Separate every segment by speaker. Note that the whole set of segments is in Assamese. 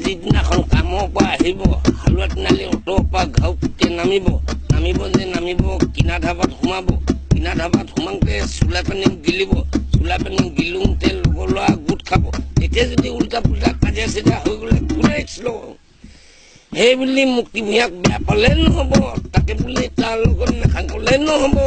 Speaker 1: যিদিনাখন কামৰ পৰা আহিব হালোৱা তিনালি অটৰ পৰা ঘাউকে নামিব কিনা ধাবাত সোমাব কিনা ধাবাত সোমাওঁতে চোলা পানী গিলিব চোলা পানী গিলোতে লগৰ ল'ৰা গোট খাব তেতিয়া যদি উল্টা পুল্টা কাজিয়া চিজা হৈ গ'লে কোনে ৰিক্স ল'ব সেই বুলি মুক্তি ভূঞাক বেয়া পালে নহ'ব তাকে বুলি তাৰ লগত নাখাংকলে নহ'ব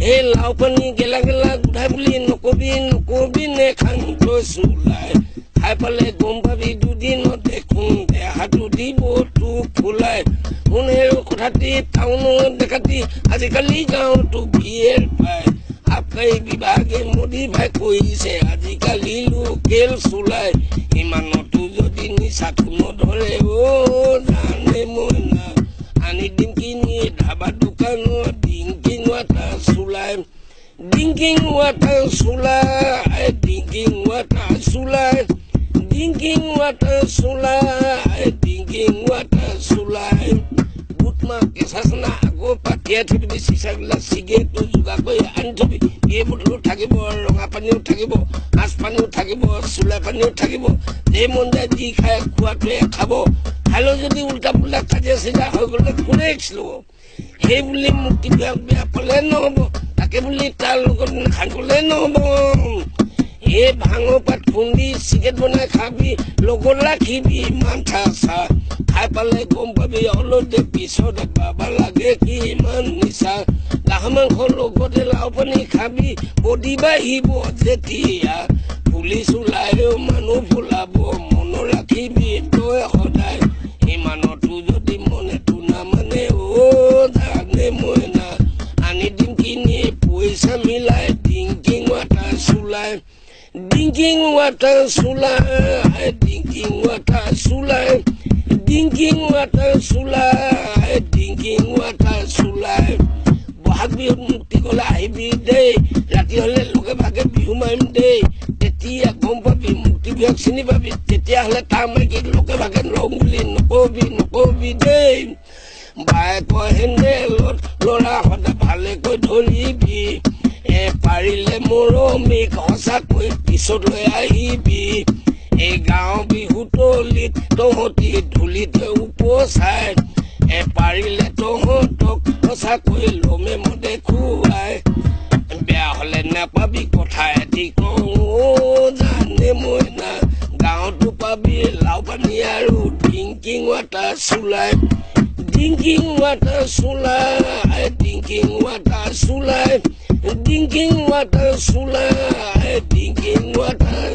Speaker 1: এই লাও পানী গেলা গেলা গোধাই বুলি নকবি নেখাং তই চোলাই খাই পালে গম পাবি দুদিনত দেখোন দেহাটো দিব তোক ফুলাই শুনেৰ কথাটি টাউনত দেখাতি আজিকালি গাঁৱতো বিয়েৰ পায় আপাই বিভাগে মডিফাই কৰিছে আজিকালি লোকেল চোলাই ইমানতো যদি নিচাটো নধৰে জানে মই না আনি দিম কিনি ধাবা দোকানত ডিংকিং ৱাটাৰ চোলাই ডিংকিং ৱাটাৰ চোলাই ডিংকিং ৱাটাৰ চোলাই ডিংকিং ৱাটাৰ চোলাই ডিংকিং ৱাটাৰ চোলাই বুটমা কেঁচা চানা আকৌ পাতিয়াই থবি চিচাগিলা চিগেটটো যোগাৰ কৰি আনি থবি এই বটলো থাকিব ৰঙা পানীও থাকিব মাছ পানীও থাকিব চোলা পানীও থাকিব যে মন যায় যি খাই খোৱাটোৱে খাব খালেও যদি উল্টা পুল্টা কাজিয়া চিজা হৈ গ'লে কোনে ৰিক্স ল'ব সেই বুলি মুক্তি বেয়া পালে নহ'ব তাকে বুলি তাৰ লগত নাখাংকলে নহ'ব এই ভাঙৰ পাত খুন্দি চিগেট বনাই খাবি লগত ৰাখিবি মাথা চাহ খাই পালে গম পাবি অলপ পিছত পাবা লাগে কি ইমান নিচা গাহৰি মাংস লগতে লাও পানী খাবি বডি বাঢ়িব যেতিয়া পুলিচ ওলাইও মানুহ ফুলাব মন ৰাখিবি তই সদায় ইমানতো যদি মনেতো নামানে জানে মই না আনি দিম কিনি পইচা মিলাই ডিংকিং ৱাটাৰ চোলাই ডিংকিং ৱাটাৰ চোলাই ডিংকিং ৱাটাৰ চোলাই ডিংকিং ৱাটাৰ চোলাই ডিংকিং ৱাটাৰ চোলাই বহাগ বিহুত মুক্তি গ'লে আহিবি দেই ৰাতি হ'লে লগে ভাগে বিহু মাৰিম দেই তেতিয়া গম পাবি মুক্তি বিহুক চিনি পাবি তেতিয়াহ'লে তাৰ মাইকীক লগে ভাগে লওঁ বুলি নকবি দেই বাইকৰ হেণ্ডেলত ল'ৰা সদায় ভালেকৈ ধৰিবি পাৰিলে মৰমিক সঁচাকৈ পিছলৈ আহিবি এই গাঁও বিহুতলিত তহঁতি ধূলিতে উপচাই পাৰিলে তহঁতক সঁচাকৈ লমে মদে খুৱাই বেয়া হ'লে নাপাবি কথা এটি কওঁ জানে মই না গাঁৱতো পাবি লাও পানী আৰু ডিংকিং ৱাটাৰ চোলাই ডিংকিং ৱাটাৰ চোলাই ডিংকিং ৱাটাৰ চোলাই ডিংকিং ৱাটাৰ চোলাই ডিংকিং ৱাটাৰ